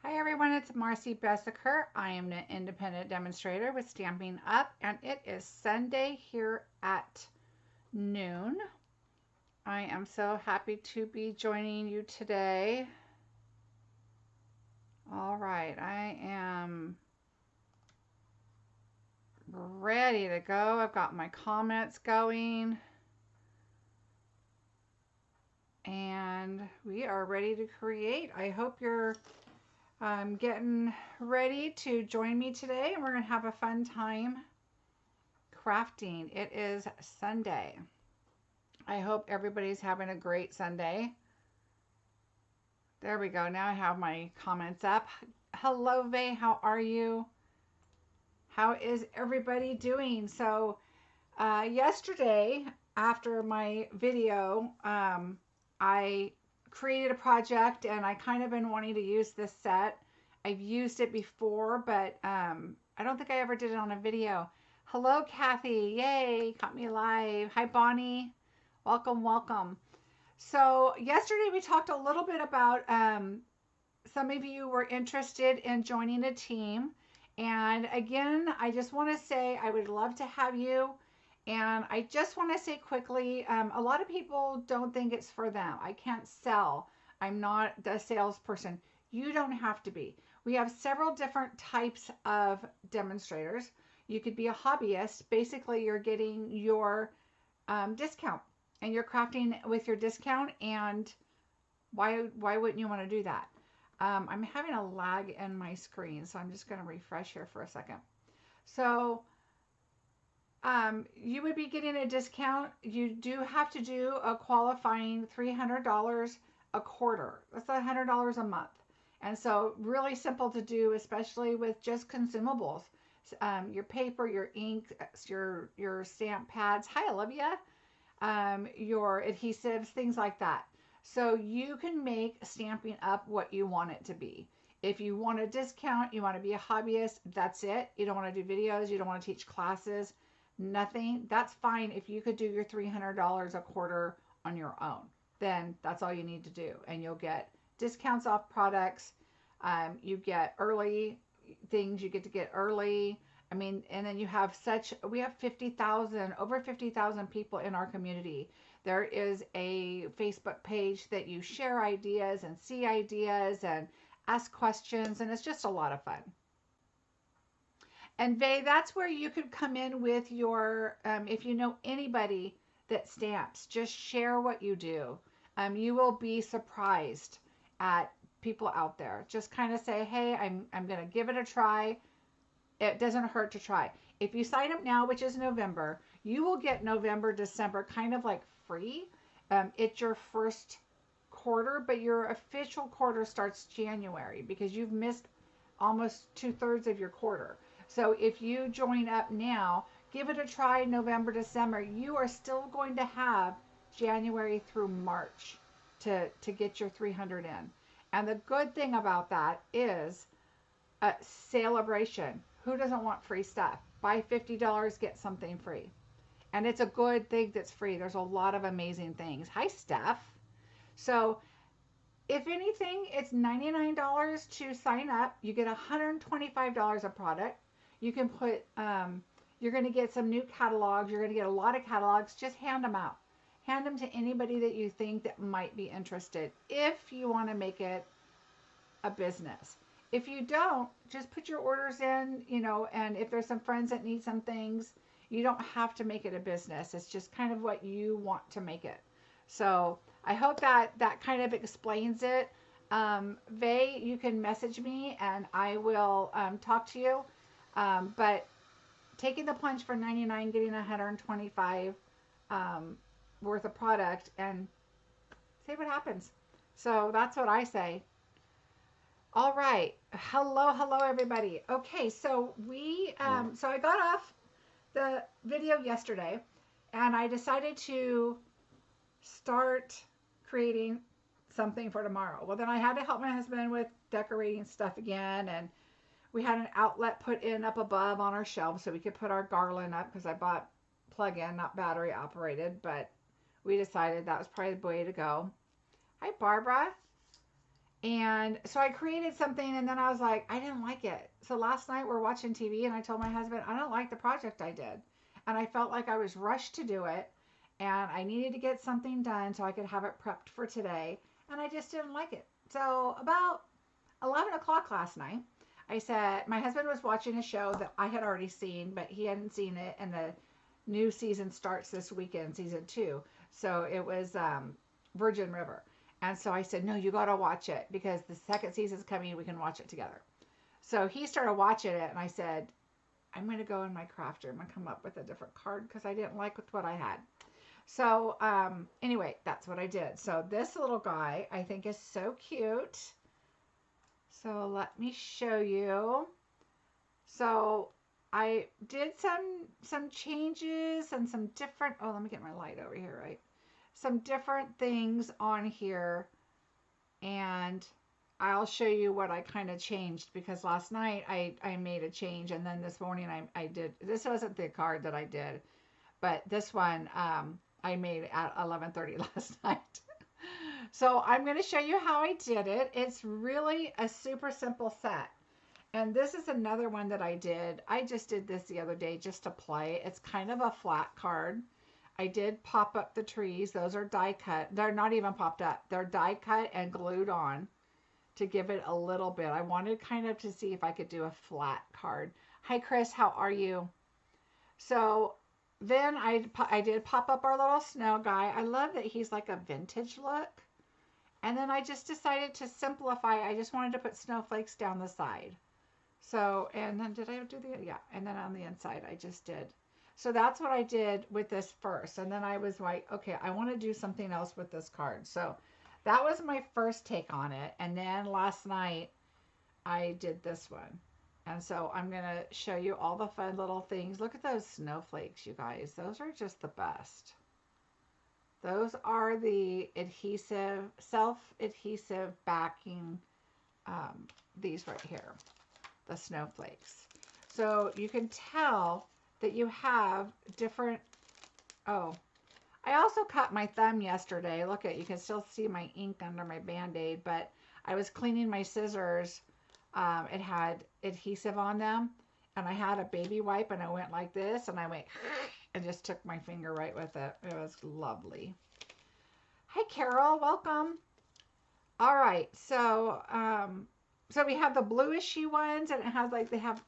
Hi everyone, it's Marcie Besecker. I am an independent demonstrator with Stamping Up, and it is Sunday here at noon. I am so happy to be joining you today. All right, I am ready to go. I've got my comments going, and we are ready to create. I hope you're getting ready to join me today, and we're going to have a fun time crafting. It is Sunday. I hope everybody's having a great Sunday. There we go. Now I have my comments up. Hello, Vay. How are you? How is everybody doing? So, yesterday, after my video, I created a project and I kind of been wanting to use this set. I've used it before, but I don't think I ever did it on a video. Hello, Kathy. Yay. Caught me alive. Hi, Bonnie. Welcome, welcome. So yesterday we talked a little bit about some of you were interested in joining a team. And again, I just want to say I would love to have you. And I just want to say quickly, a lot of people don't think it's for them. I can't sell. I'm not the salesperson. You don't have to be. We have several different types of demonstrators. You could be a hobbyist. Basically, you're getting your discount and you're crafting with your discount, and why wouldn't you want to do that? I'm having a lag in my screen, so I'm just going to refresh here for a second. So you would be getting a discount. You do have to do a qualifying $300 a quarter. That's $100 a month. And so really simple to do, especially with just consumables. Your paper, your ink, your stamp pads. Hi, Olivia. Your adhesives, things like that. So you can make Stamping Up what you want it to be. If you want a discount, you want to be a hobbyist, that's it. You don't want to do videos, you don't want to teach classes, nothing. That's fine if you could do your $300 a quarter on your own. Then that's all you need to do. And you'll get discounts off products. You get early things you get to get early. I mean, and then we have 50,000, over 50,000 people in our community. There is a Facebook page that you share ideas and see ideas and ask questions, and it's just a lot of fun. And Vay, that's where you could come in with your, if you know anybody that stamps, just share what you do. You will be surprised at people out there. Just kind of say, hey, I'm going to give it a try. It doesn't hurt to try. If you sign up now, which is November, you will get November, December kind of like free. It's your first quarter, but your official quarter starts January because you've missed almost 2/3 of your quarter. So if you join up now, give it a try November, December, you are still going to have January through March to get your 300 in. And the good thing about that is a celebration. Who doesn't want free stuff? Buy $50, get something free. And it's a good thing that's free. There's a lot of amazing things. Hi, Steph. So if anything, it's $99 to sign up. You get $125 a product. You can put, you're going to get some new catalogs. You're going to get a lot of catalogs. Just hand them out. Hand them to anybody that you think that might be interested if you want to make it a business. If you don't, just put your orders in, and if there's some friends that need some things, you don't have to make it a business. It's just kind of what you want to make it. So I hope that kind of explains it. Vay, you can message me and I will talk to you. But taking the plunge for $99, getting $125 worth of product, and see what happens. So that's what I say. All right. Hello, everybody. Okay, so so I got off the video yesterday, and I decided to start creating something for tomorrow. Well, then I had to help my husband with decorating stuff again, and we had an outlet put in up above on our shelf so we could put our garland up because I bought plug-in, not battery operated, but we decided that was probably the way to go. Hi, Barbara. And so I created something and then I was like, I didn't like it. So last night we're watching TV and I told my husband, I don't like the project I did. And I felt like I was rushed to do it and I needed to get something done so I could have it prepped for today. And I just didn't like it. So about 11 o'clock last night, I said, my husband was watching a show that I had already seen, but he hadn't seen it. And the new season starts this weekend, season 2. So it was Virgin River. And so I said, no, you got to watch it because the second season's coming. We can watch it together. So he started watching it and I said, I'm going to go in my crafter. I'm going to come up with a different card because I didn't like what I had. So anyway, that's what I did. So this little guy I think is so cute. So let me show you. So I did some changes and some different, oh, let me get my light over here, right? Some different things on here and I'll show you what I kind of changed because last night I made a change and then this morning I did, this wasn't the card that I did, but this one I made at 11:30 last night. So I'm going to show you how I did it. It's really a super simple set. And this is another one that I did. I just did this the other day just to play. It's kind of a flat card. I did pop up the trees. Those are die cut. They're not even popped up. They're die cut and glued on to give it a little bit. I wanted kind of to see if I could do a flat card. Hi, Chris. How are you? So then I did pop up our little snow guy. I love that he's like a vintage look. And then I just decided to simplify. I just wanted to put snowflakes down the side. So, and then did I do the, yeah, and then on the inside I just did. So that's what I did with this first. And then I was like, okay, I want to do something else with this card. So that was my first take on it. And then last night I did this one. And so I'm going to show you all the fun little things. Look at those snowflakes, you guys. Those are just the best. Those are the adhesive, self-adhesive backing, these right here, the snowflakes. So you can tell that you have different, oh, I also cut my thumb yesterday. Look at, you can still see my ink under my Band-Aid, but I was cleaning my scissors. It had adhesive on them, and I had a baby wipe, and I went like this, and I went and just took my finger right with it. It was lovely. Hi, Carol. Welcome. All right. So, so we have the bluishy ones, and it has like, they have,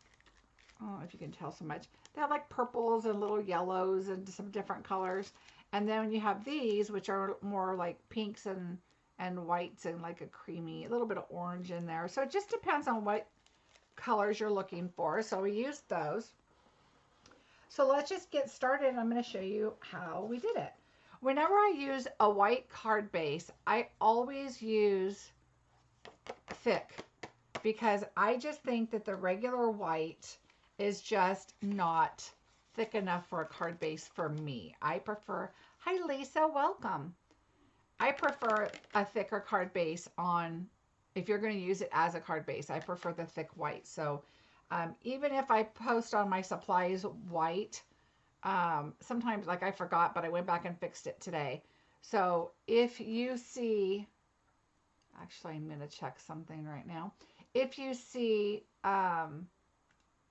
I don't know if you can tell so much. They have like purples and little yellows and some different colors. And then you have these, which are more like pinks and whites and like a creamy, a little bit of orange in there. So it just depends on what colors you're looking for. So we used those. So let's just get started. I'm going to show you how we did it. Whenever I use a white card base, I always use thick because I just think that the regular white is just not thick enough for a card base for me. I prefer, hi Lisa, welcome. I prefer a thicker card base on, if you're going to use it as a card base, I prefer the thick white. So even if I post on my supplies white, sometimes like I forgot, but I went back and fixed it today. So if you see, actually I'm going to check something right now. If you see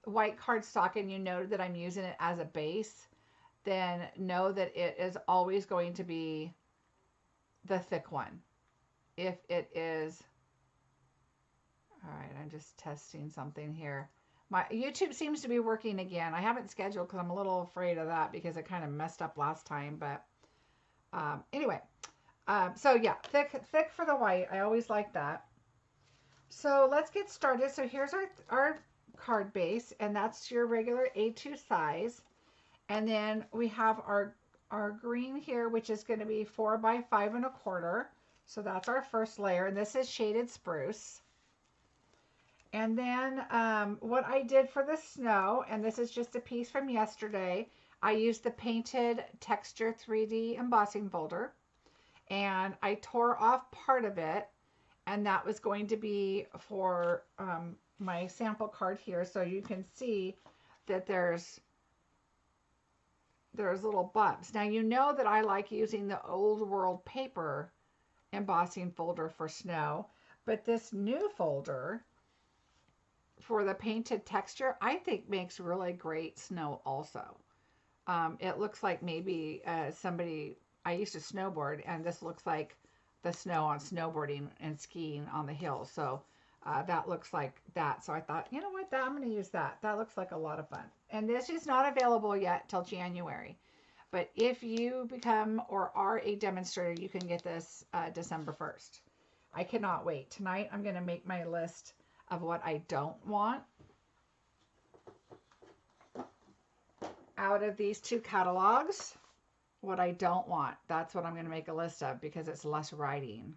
white cardstock and you know that I'm using it as a base, then know that it is always going to be the thick one. If it is, all right, I'm just testing something here. My YouTube seems to be working again. I haven't scheduled because I'm a little afraid of that because it kind of messed up last time. But anyway, so yeah, thick for the white. I always like that. So let's get started. So here's our card base, and that's your regular A2 size. And then we have our green here, which is going to be 4 by 5 1/4. So that's our first layer, and this is Shaded Spruce. And then what I did for the snow, and this is just a piece from yesterday, I used the Painted Texture 3D embossing folder, and I tore off part of it, and that was going to be for my sample card here. So you can see that there's little bumps. Now you know that I like using the Old World paper embossing folder for snow, But this new folder for the painted texture, I think makes really great snow also. It looks like maybe somebody, I used to snowboard, and this looks like the snow on snowboarding and skiing on the hills. So that looks like that. So I thought, you know what, I'm going to use that. That looks like a lot of fun. And this is not available yet till January. But if you become or are a demonstrator, you can get this December 1st. I cannot wait. Tonight I'm going to make my list of what I don't want out of these two catalogs. What I don't want, that's what I'm going to make a list of, because it's less writing,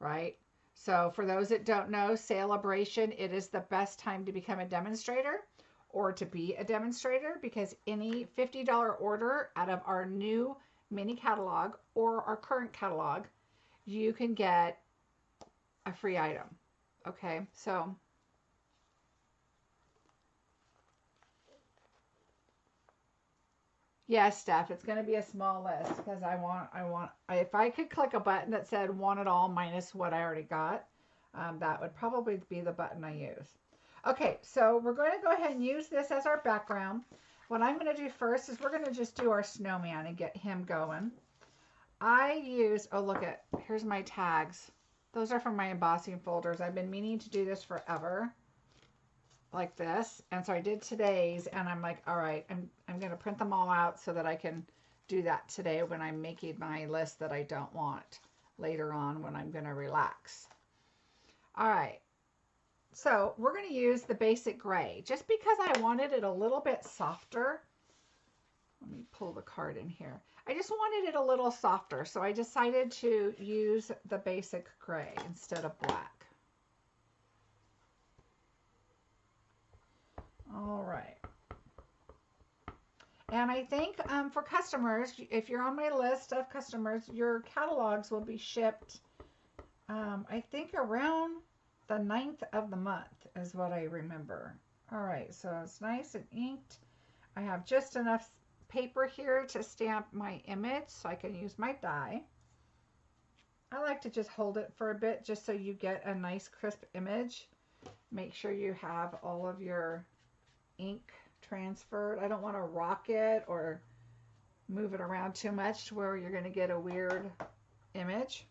right? So for those that don't know, Celebration, it is the best time to become a demonstrator or to be a demonstrator, because any $50 order out of our new mini catalog or our current catalog, you can get a free item. Okay, so yes, Steph, it's going to be a small list, because if I could click a button that said want it all minus what I already got, that would probably be the button I use. Okay, so we're going to go ahead and use this as our background. What I'm going to do first is we're going to just do our snowman and get him going. I used, oh look at, here's my tags. Those are from my embossing folders. I've been meaning to do this forever, like this. And so I did today's, and I'm like, all right, I'm going to print them all out so that I can do that today when I'm making my list that I don't want later on when I'm going to relax. All right. So we're going to use the basic gray just because I wanted it a little bit softer. Let me pull the card in here. I just wanted it a little softer, so I decided to use the basic gray instead of black. All right. And I think for customers, if you're on my list of customers, your catalogs will be shipped, I think around the 9th of the month is what I remember. All right, so it's nice and inked. I have just enough paper here to stamp my image so I can use my die. I like to just hold it for a bit just so you get a nice crisp image. Make sure you have all of your ink transferred. I don't want to rock it or move it around too much to where you're going to get a weird image.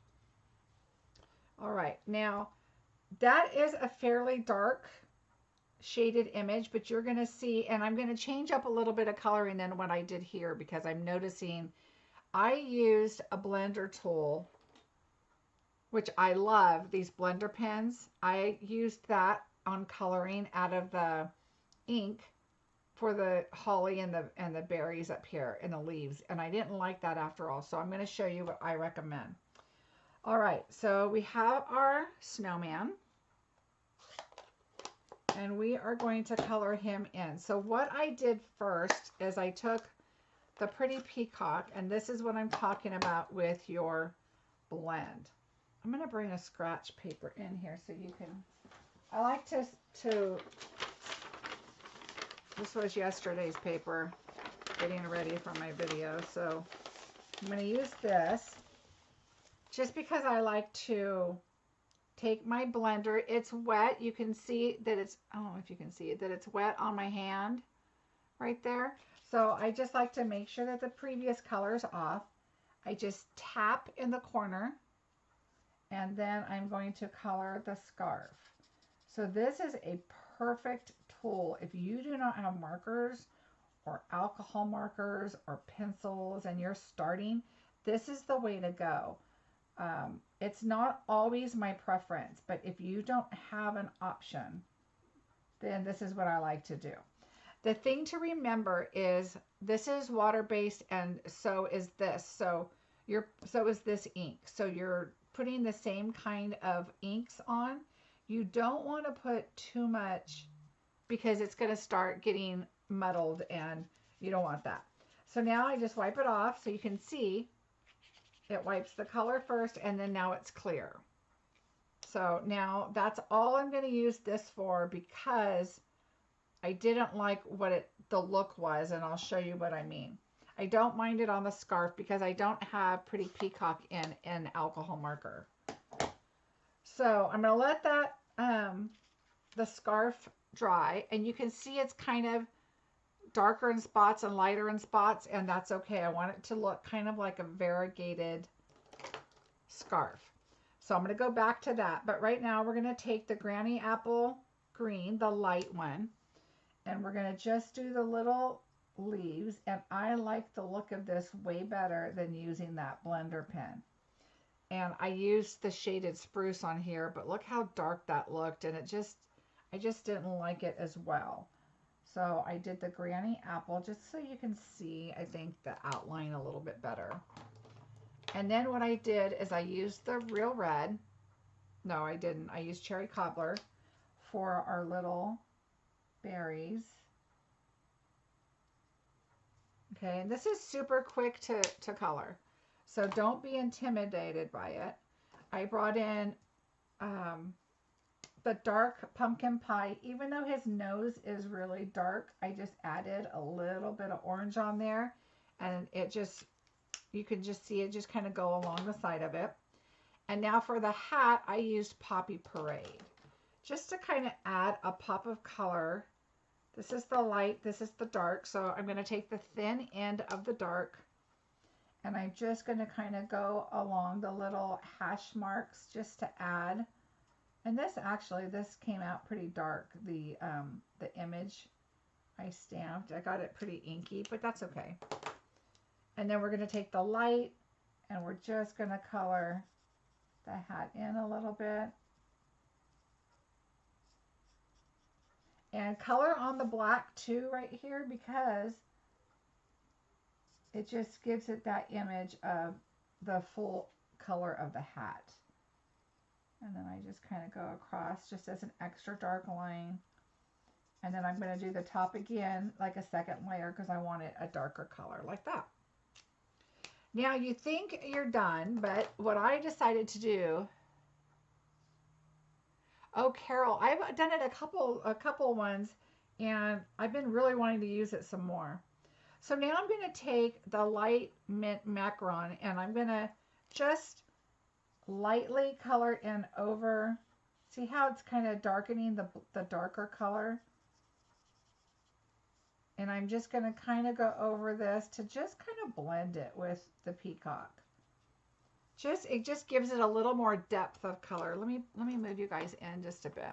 All right, now that is a fairly dark shaded image, but you're going to see, and I'm going to change up a little bit of coloring than what I did here, because I'm noticing I used a blender tool, which I love, these blender pens. I used that on coloring out of the ink for the holly and the berries up here and the leaves, and I didn't like that after all, so I'm going to show you what I recommend. All right, so we have our snowman, and we are going to color him in. So what I did first is I took the pretty peacock, and this is what I'm talking about with your blend. I'm going to bring a scratch paper in here so you can, I like to this was yesterday's paper, getting ready for my video, so I'm going to use this just because I like to take my blender. It's wet. You can see that it's, I don't know if you can see it, that it's wet on my hand right there. So I just like to make sure that the previous color is off. I just tap in the corner, and then I'm going to color the scarf. So this is a perfect tool if you do not have markers or alcohol markers or pencils and you're starting. This is the way to go. It's not always my preference, but if you don't have an option, then this is what I like to do. The thing to remember is this is water-based, and so is this. So is this ink. So you're putting the same kind of inks on. You don't want to put too much because it's going to start getting muddled, and you don't want that. So now I just wipe it off so you can see it wipes the color first, and then now it's clear. So now that's all I'm going to use this for, because I didn't like what the look was, and I'll show you what I mean. I don't mind it on the scarf because I don't have pretty peacock in alcohol marker. So I'm going to let that, the scarf dry, and you can see it's kind of darker in spots and lighter in spots, and that's okay. I want it to look kind of like a variegated scarf. So I'm going to go back to that. But right now we're going to take the Granny Apple Green, the light one, and we're going to just do the little leaves. And I like the look of this way better than using that blender pen. And I used the Shaded Spruce on here, but look how dark that looked. And I just didn't like it as well. So I did the Granny Apple just so you can see, I think, the outline a little bit better. And then what I did is I used the Real Red. No, I didn't. I used Cherry Cobbler for our little berries. Okay, and this is super quick to color. So don't be intimidated by it. I brought in the dark pumpkin pie. Even though his nose is really dark, I just added a little bit of orange on there. And it just, you can just see it just kind of go along the side of it. And now for the hat, I used Poppy Parade. Just to kind of add a pop of color. This is the light, this is the dark. So I'm going to take the thin end of the dark, and I'm just going to kind of go along the little hash marks just to add. And this came out pretty dark, the image I stamped. I got it pretty inky, but that's okay. And then we're going to take the light, and we're just going to color the hat in a little bit. And color on the black too right here, because it just gives it that image of the full color of the hat. And then I just kind of go across just as an extra dark line. And then I'm going to do the top again like a second layer because I want it a darker color like that. Now you think you're done, but what I decided to do... Oh, Carol, I've done it a couple ones, and I've been really wanting to use it some more. So now I'm going to take the light mint macaron, and I'm going to just lightly color in over. See how it's kind of darkening the darker color? And I'm just going to kind of go over this to just kind of blend it with the peacock. It just gives it a little more depth of color. Let me move you guys in just a bit.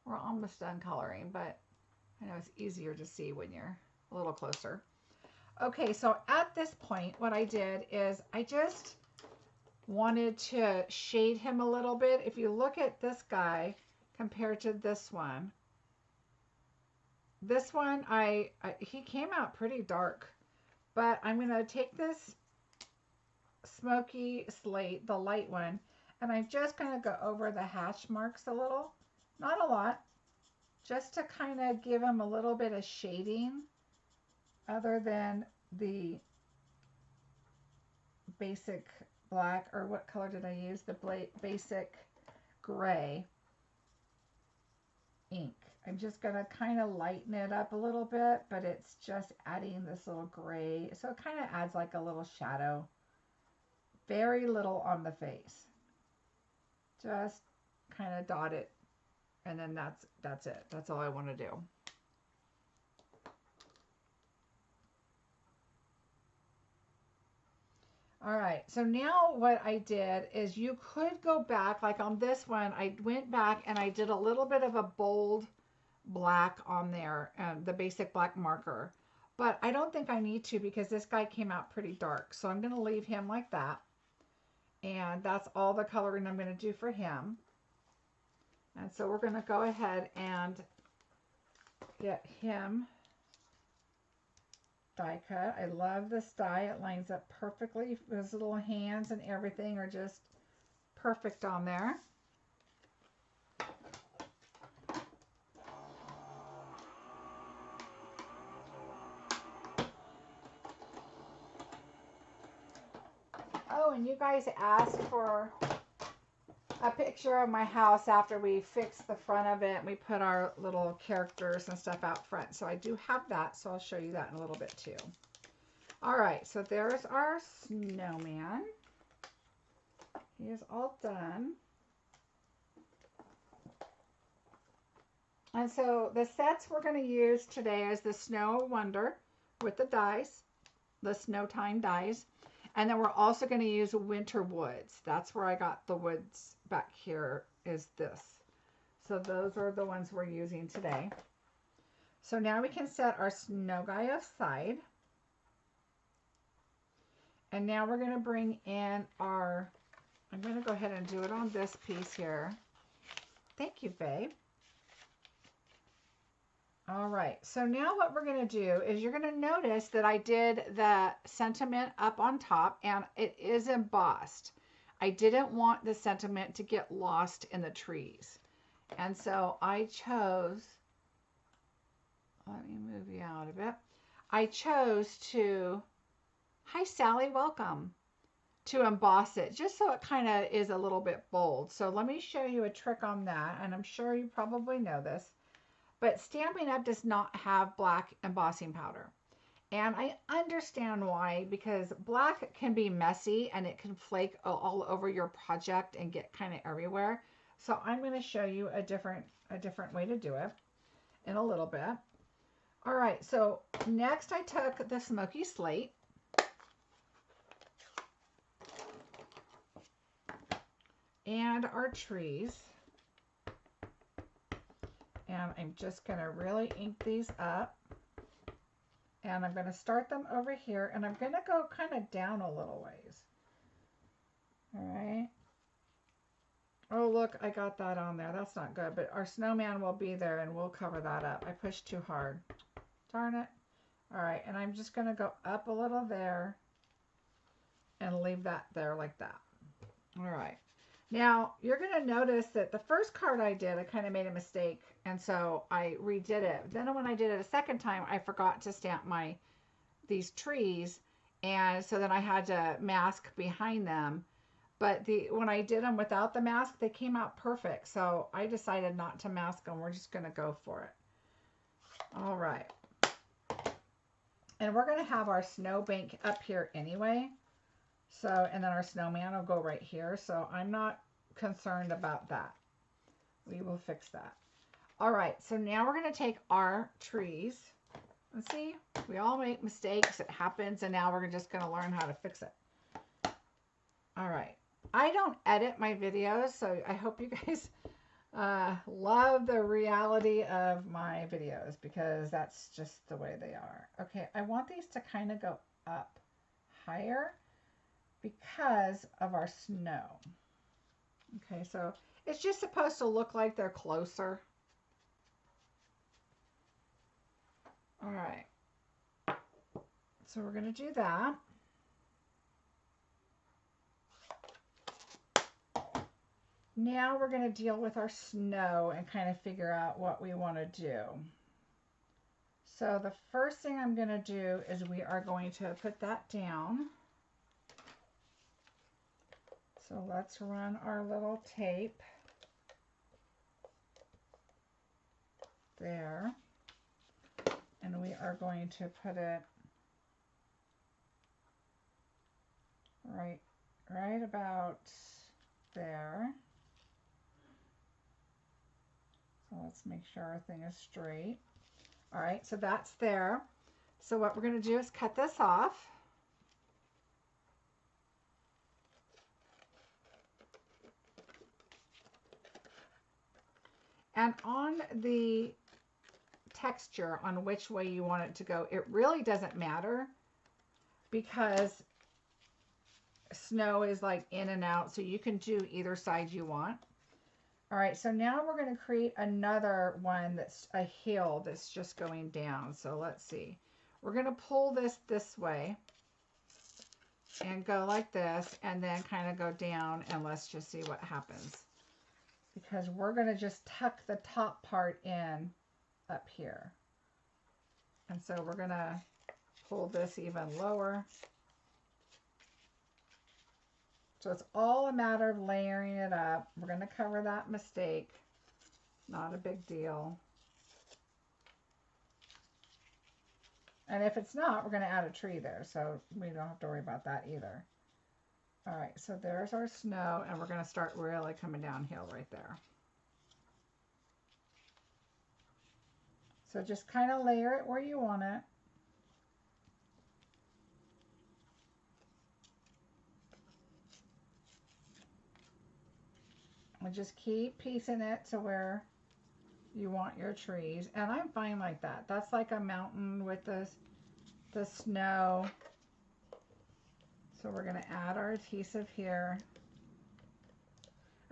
We're almost done coloring, but I know it's easier to see when you're a little closer. Okay, so at this point, what I did is I just wanted to shade him a little bit. If you look at this guy compared to this one he came out pretty dark, but I'm going to take this Smoky Slate, the light one, and I'm just going to go over the hash marks a little, not a lot, just to kind of give them a little bit of shading other than the basic black, or what color did I use? The basic gray ink. I'm just going to kind of lighten it up a little bit, but it's just adding this little gray, so it kind of adds like a little shadow. Very little on the face. Just kind of dot it, and then that's it. That's all I want to do. All right, so now what I did is you could go back, like on this one, I went back and I did a little bit of a bold black on there, the basic black marker. But I don't think I need to because this guy came out pretty dark. So I'm going to leave him like that. And that's all the coloring I'm going to do for him. And so we're going to go ahead and get him die cut. I love this die. It lines up perfectly. His little hands and everything are just perfect on there. Oh, and you guys asked for a picture of my house after we fixed the front of it and we put our little characters and stuff out front. So I do have that, so I'll show you that in a little bit too. All right, so there's our snowman. he is all done. And so the sets we're going to use today is the Snow Wonder with the dies, the Snow Time dies. And then we're also going to use Winter Woods. That's where I got the woods back here is this. So those are the ones we're using today. So now we can set our snow guy aside. And now we're going to bring in our, I'm going to go ahead and do it on this piece here. Thank you, babe. All right, so now what we're going to do is you're going to notice that I did the sentiment up on top and it is embossed. I didn't want the sentiment to get lost in the trees. And so I chose, let me move you out a bit. I chose to, hi Sally, welcome, to emboss it just so it kind of is a little bit bold. So let me show you a trick on that, and I'm sure you probably know this. But Stampin' Up! Does not have black embossing powder. And I understand why, because black can be messy and it can flake all over your project and get kind of everywhere. So I'm going to show you a different way to do it in a little bit. All right, so next I took the Smoky Slate. And our trees. And I'm just going to really ink these up. And I'm going to start them over here. And I'm going to go kind of down a little ways. All right. Oh, look, I got that on there. That's not good. But our snowman will be there and we'll cover that up. I pushed too hard. Darn it. All right. And I'm just going to go up a little there and leave that there like that. All right. Now, you're going to notice that the first card I did, I kind of made a mistake, and so I redid it. Then when I did it a second time, I forgot to stamp these trees, and so then I had to mask behind them. But when I did them without the mask, they came out perfect, so I decided not to mask them. We're just going to go for it. All right. And we're going to have our snowbank up here anyway. So, and then our snowman will go right here. So I'm not concerned about that. We will fix that. All right. So now we're going to take our trees. And see, we all make mistakes. It happens. And now we're just going to learn how to fix it. All right. I don't edit my videos. So I hope you guys love the reality of my videos, because that's just the way they are. Okay. I want these to kind of go up higher, because of our snow. Okay, so it's just supposed to look like they're closer. All right. So we're going to do that. Now we're going to deal with our snow and kind of figure out what we want to do. So the first thing I'm going to do is we are going to put that down. So let's run our little tape there, and we are going to put it right about there. So let's make sure our thing is straight. All right, so that's there. So what we're going to do is cut this off. And on the texture, on which way you want it to go, it really doesn't matter, because snow is like in and out, so you can do either side you want. All right, so now we're going to create another one that's a hill that's just going down. So let's see. We're going to pull this way and go like this, and then kind of go down, and let's just see what happens. Because we're going to just tuck the top part in up here. And so we're going to pull this even lower. So it's all a matter of layering it up. We're going to cover that mistake. Not a big deal. And if it's not, we're going to add a tree there. So we don't have to worry about that either. All right, so there's our snow, and we're going to start really coming downhill right there. So just kind of layer it where you want it. And just keep piecing it to where you want your trees. And I'm fine like that. That's like a mountain with the snow. So we're going to add our adhesive here.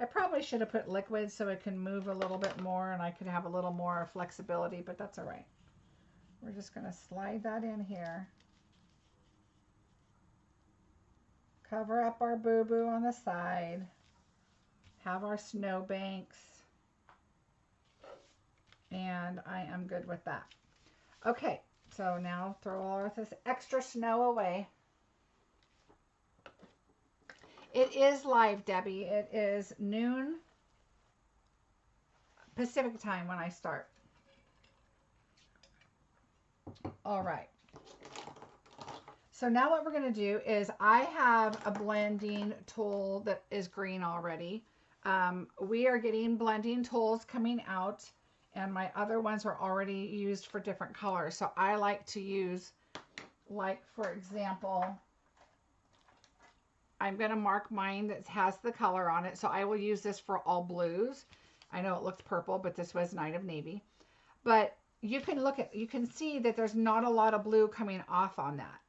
I probably should have put liquid so it can move a little bit more and I could have a little more flexibility, but that's all right. We're just going to slide that in here. Cover up our boo-boo on the side. Have our snow banks. And I am good with that. Okay, so now throw all of this extra snow away. It is live, Debbie. It is noon Pacific time when I start. All right. So now what we're going to do is I have a blending tool that is green already. We are getting blending tools coming out, and my other ones are already used for different colors. So I like to use, like, for example, I'm going to mark mine that has the color on it. So I will use this for all blues. I know it looks purple, but this was Night of Navy. But you can see that there's not a lot of blue coming off on that.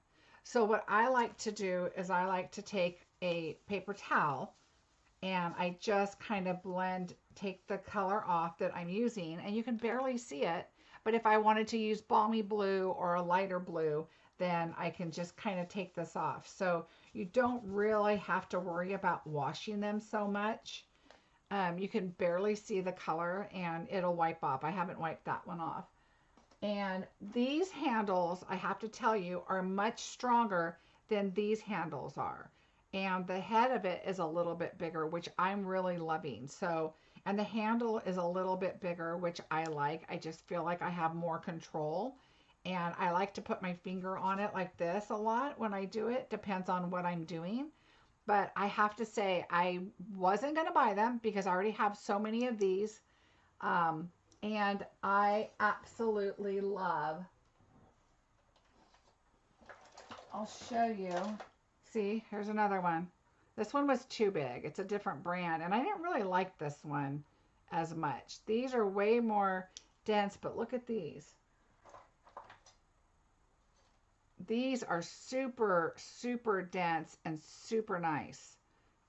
So what I like to do is I like to take a paper towel and I just kind of take the color off that I'm using, and you can barely see it. But if I wanted to use balmy blue or a lighter blue, then I can just kind of take this off. So you don't really have to worry about washing them so much. You can barely see the color and it'll wipe off. I haven't wiped that one off. And these handles, I have to tell you, are much stronger than these handles are. And the head of it is a little bit bigger, which I'm really loving. So, and the handle is a little bit bigger, which I like. I just feel like I have more control. And I like to put my finger on it like this a lot when I do it. Depends on what I'm doing. But I have to say, I wasn't going to buy them because I already have so many of these. And I absolutely love. I'll show you. See, here's another one. This one was too big. It's a different brand. And I didn't really like this one as much. These are way more dense, but look at these. These are super, super dense and super nice.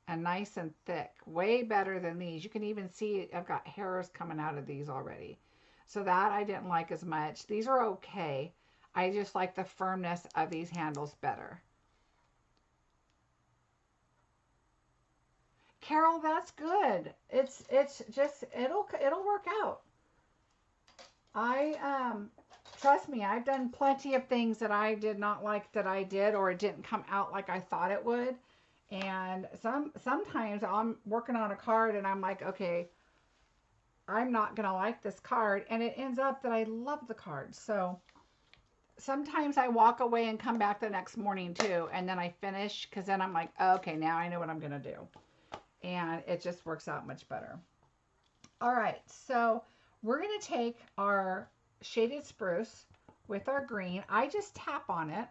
And nice and thick. Way better than these. You can even see I've got hairs coming out of these already. So that I didn't like as much. These are okay. I just like the firmness of these handles better. Carol, that's good. It's just it'll work out. Trust me, I've done plenty of things that I did not like that I did, or it didn't come out like I thought it would. And sometimes I'm working on a card and I'm like, okay, I'm not going to like this card. And it ends up that I love the card. So sometimes I walk away and come back the next morning too. And then I finish because then I'm like, oh, okay, now I know what I'm going to do. And it just works out much better. All right. So we're going to take our Shaded Spruce with our green. I just tap on it.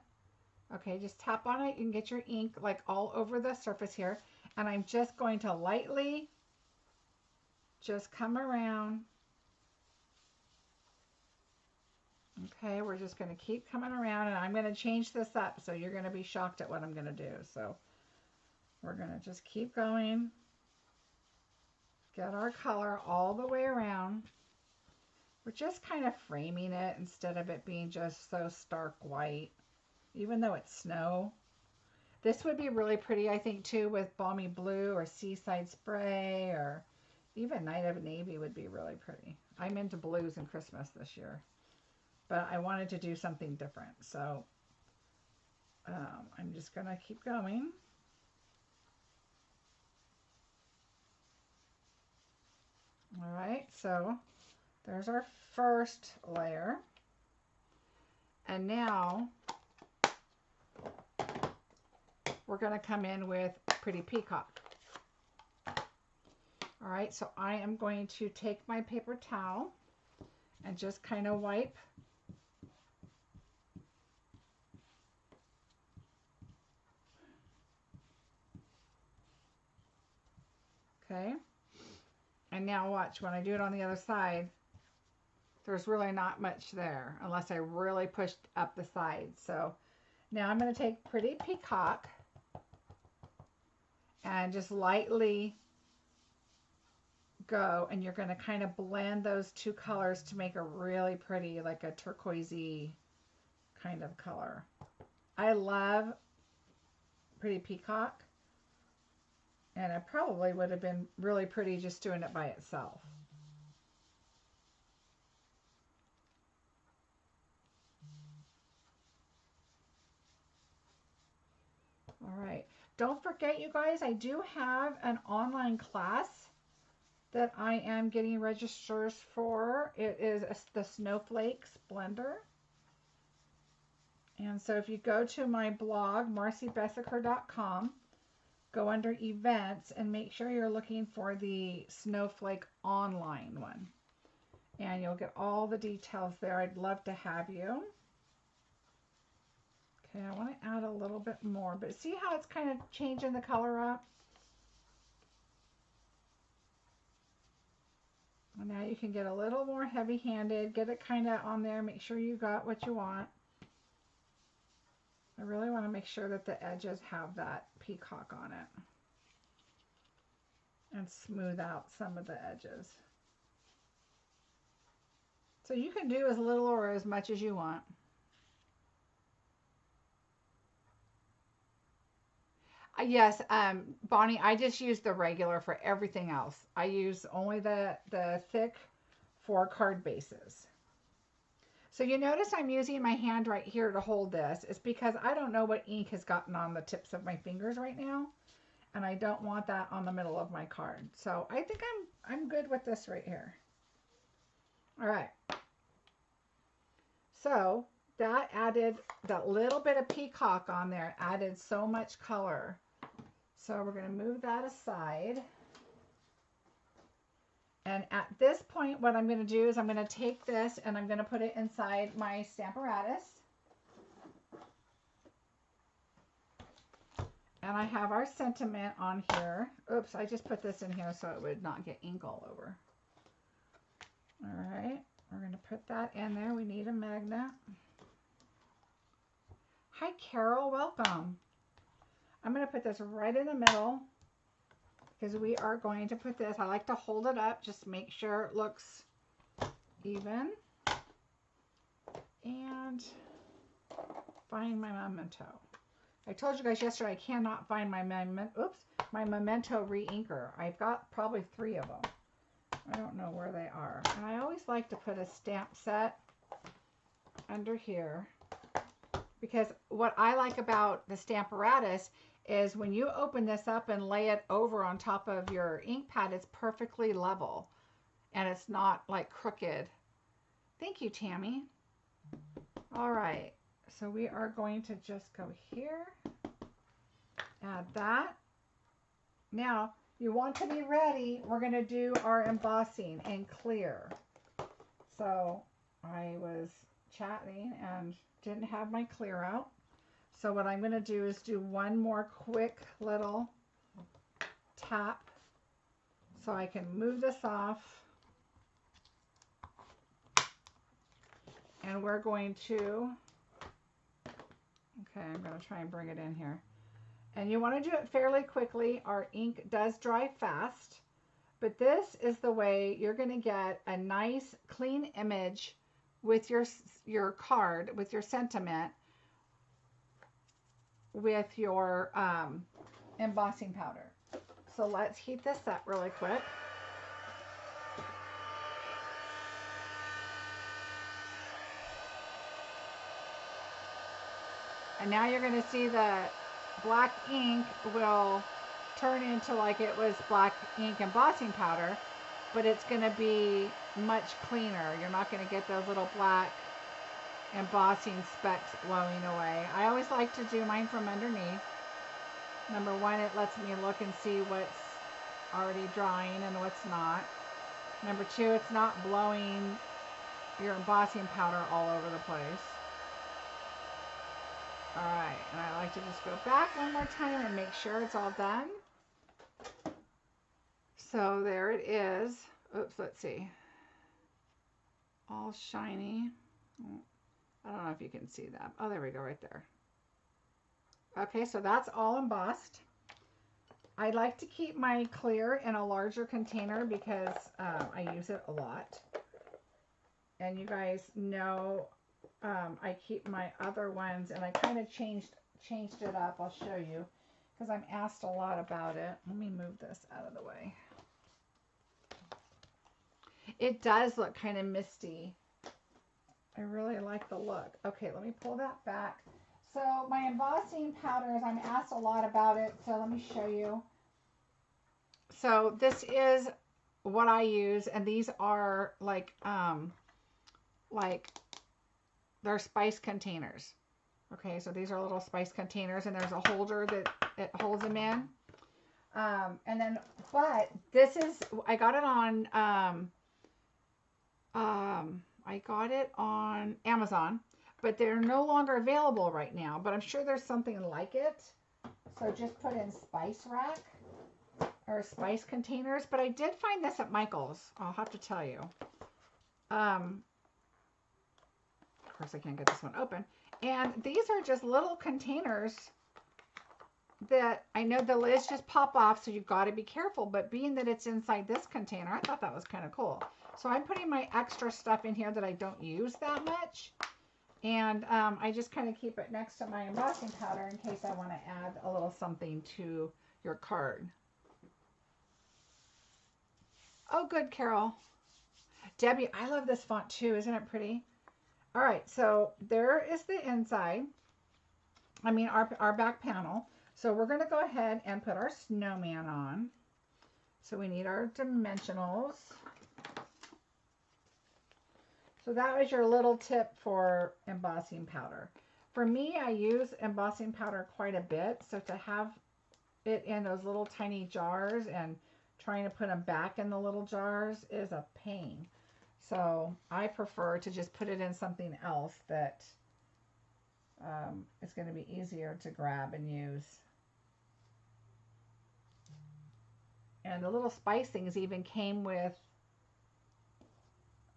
Okay, just tap on it. You can get your ink like all over the surface here. And I'm just going to lightly just come around. Okay, we're just going to keep coming around, and I'm going to change this up so you're going to be shocked at what I'm going to do. So we're going to just keep going. Get our color all the way around. We're just kind of framing it instead of it being just so stark white. Even though it's snow. This would be really pretty, I think, too, with balmy blue or seaside spray, or even Night of Navy would be really pretty. I'm into blues and Christmas this year, but I wanted to do something different. So I'm just going to keep going. All right, so there's our first layer. And now we're going to come in with Pretty Peacock. All right, so I am going to take my paper towel and just kind of wipe. Okay, and now watch, when I do it on the other side, there's really not much there unless I really pushed up the sides. So now I'm going to take Pretty Peacock and just lightly go, and you're going to kind of blend those two colors to make a really pretty, like a turquoisey kind of color. I love Pretty Peacock, and it probably would have been really pretty just doing it by itself. All right, don't forget, you guys, I do have an online class that I am getting registers for. It is the Snowflakes Blender. And so if you go to my blog, marciebeseckerdesigns.com, go under events and make sure you're looking for the Snowflake online one. And you'll get all the details there. I'd love to have you. Okay, I want to add a little bit more, but see how it's kind of changing the color up? And now you can get a little more heavy-handed, get it kind of on there, make sure you got what you want. I really want to make sure that the edges have that peacock on it and smooth out some of the edges. So you can do as little or as much as you want. Yes, Bonnie, I just use the regular for everything else. I use only the thick for card bases. So you notice I'm using my hand right here to hold this. It's because I don't know what ink has gotten on the tips of my fingers right now, and I don't want that on the middle of my card. So I think I'm good with this right here. All right. So that added that little bit of peacock on there, added so much color. So we're going to move that aside. And at this point, what I'm going to do is I'm going to take this and I'm going to put it inside my Stamparatus. And I have our sentiment on here. Oops, I just put this in here so it would not get ink all over. All right, we're going to put that in there. We need a magnet. Hi, Carol, welcome. I'm going to put this right in the middle because we are going to put this, I like to hold it up, just make sure it looks even. And find my memento. I told you guys yesterday I cannot find my memento re-inker. I've got probably 3 of them. I don't know where they are. And I always like to put a stamp set under here, because what I like about the Stamparatus is when you open this up and lay it over on top of your ink pad, it's perfectly level and it's not like crooked. Thank you, Tammy. All right, so we are going to just go here, add that. Now you want to be ready. We're going to do our embossing in clear. So I was chatting and didn't have my clear out. So what I'm going to do is do one more quick little tap so I can move this off. And we're going to, okay, I'm going to try and bring it in here. And you want to do it fairly quickly. Our ink does dry fast, but this is the way you're going to get a nice clean image with your card, with your sentiment, with your embossing powder. So let's heat this up really quick. And now you're going to see the black ink will turn into like it was black ink embossing powder, but it's going to be much cleaner. You're not going to get those little black embossing specks blowing away. I always like to do mine from underneath. Number one, it lets me look and see what's already drying and what's not. Number two, it's not blowing your embossing powder all over the place. All right, and I like to just go back one more time and make sure it's all done. So there it is. Oops, let's see. All shiny. I don't know if you can see that. Oh, there we go, right there. Okay, so that's all embossed. I like to keep my clear in a larger container because I use it a lot. And you guys know I keep my other ones, and I kind of changed it up. I'll show you because I'm asked a lot about it. Let me move this out of the way. It does look kind of misty. I really like the look. Okay, let me pull that back. So my embossing powders, I'm asked a lot about it, so let me show you. So this is what I use, and these are like they're spice containers. Okay, so these are little spice containers, and there's a holder that it holds them in. And then, but this is, I got it on Amazon, but they're no longer available right now, but I'm sure there's something like it. So just put in spice rack or spice containers, but I did find this at Michael's. I'll have to tell you. Of course I can't get this one open. And these are just little containers that I know the lids just pop off, so you've got to be careful, but being that it's inside this container, I thought that was kind of cool. So I'm putting my extra stuff in here that I don't use that much. And I just kind of keep it next to my embossing powder in case I want to add a little something to your card. Oh, good, Carol. Debbie, I love this font too. Isn't it pretty? All right, so there is the inside. I mean, our back panel. So we're going to go ahead and put our snowman on. So we need our dimensionals. So that was your little tip for embossing powder. For me, I use embossing powder quite a bit. So to have it in those little tiny jars and trying to put them back in the little jars is a pain. So I prefer to just put it in something else that is going to be easier to grab and use. And the little spice things even came with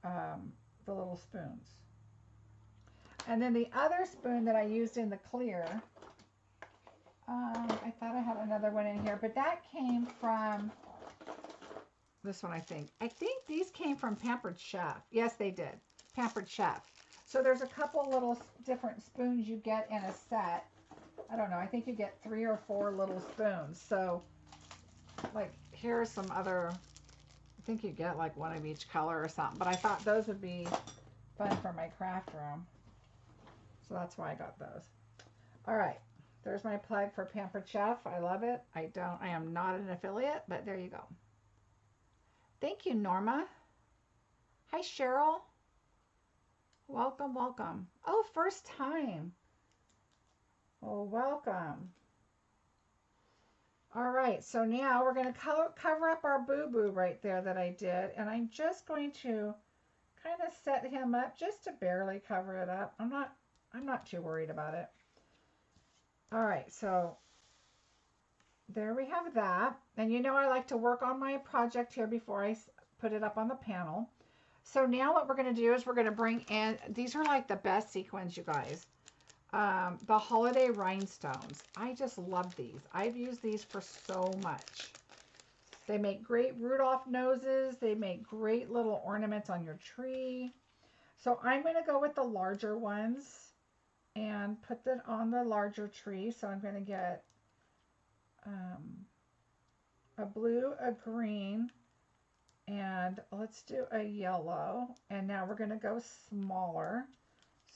the little spoons. And then the other spoon that I used in the clear, I thought I had another one in here, but that came from this one, I think. I think these came from Pampered Chef. Yes, they did. Pampered Chef. So there's a couple little different spoons you get in a set. I don't know. I think you get 3 or 4 little spoons. So, like, here's some other, I think you get like one of each color or something. But I thought those would be fun for my craft room. So that's why I got those. All right. There's my plug for Pampered Chef. I love it. I am not an affiliate, but there you go. Thank you, Norma. Hi, Cheryl. Welcome, welcome. Oh, first time. Oh, welcome. All right, so now we're going to cover up our boo-boo right there that I did, and I'm just going to kind of set him up just to barely cover it up. I'm not too worried about it. All right, so there we have that. And you know I like to work on my project here before I put it up on the panel. So now what we're going to do is we're going to bring in, these are like the best sequins, you guys. The holiday rhinestones. I just love these. I've used these for so much. They make great Rudolph noses. They make great little ornaments on your tree. So I'm going to go with the larger ones and put them on the larger tree. So I'm going to get a blue, a green, and let's do a yellow. And now we're going to go smaller.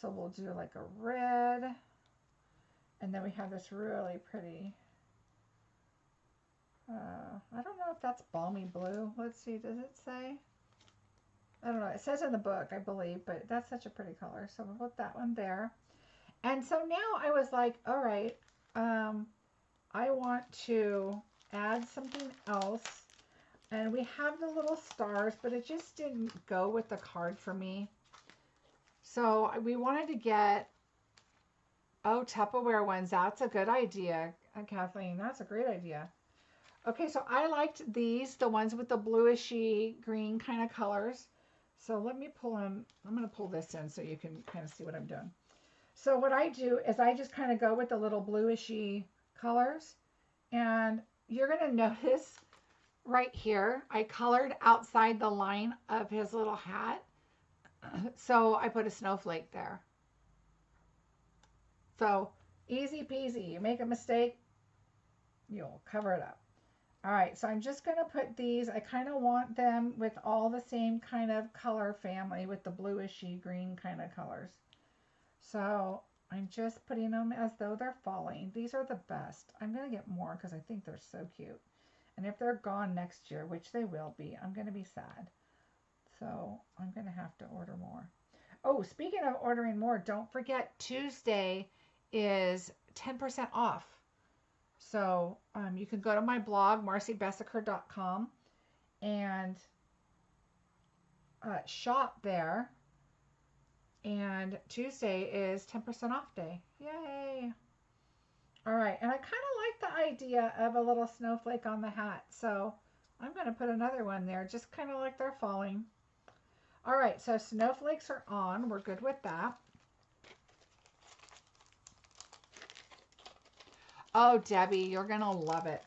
So we'll do like a red. And then we have this really pretty, I don't know if that's balmy blue. Let's see, does it say? I don't know. It says in the book, I believe, but that's such a pretty color. So we'll put that one there. And so now I was like, all right, I want to add something else. And we have the little stars, but it just didn't go with the card for me. So we wanted to get, oh, Tupperware ones. That's a good idea, Kathleen. That's a great idea. Okay, so I liked these, the ones with the bluishy green kind of colors. So let me pull them. I'm going to pull this in so you can kind of see what I'm doing. So what I do is I just kind of go with the little bluishy colors. And you're going to notice right here, I colored outside the line of his little hat. So I put a snowflake there. So easy peasy. You make a mistake, you'll cover it up. All right, so I'm just going to put these. I kind of want them with all the same kind of color family with the bluishy green kind of colors. So I'm just putting them as though they're falling. These are the best. I'm going to get more because I think they're so cute. And if they're gone next year, which they will be, I'm going to be sad. So I'm going to have to order more. Oh, speaking of ordering more, don't forget Tuesday is 10% off. So you can go to my blog, marciebeseckerdesigns, and shop there. And Tuesday is 10% off day. Yay! All right, and I kind of like the idea of a little snowflake on the hat. So I'm going to put another one there, just kind of like they're falling. All right, so snowflakes are on. We're good with that. Oh, Debbie, you're going to love it.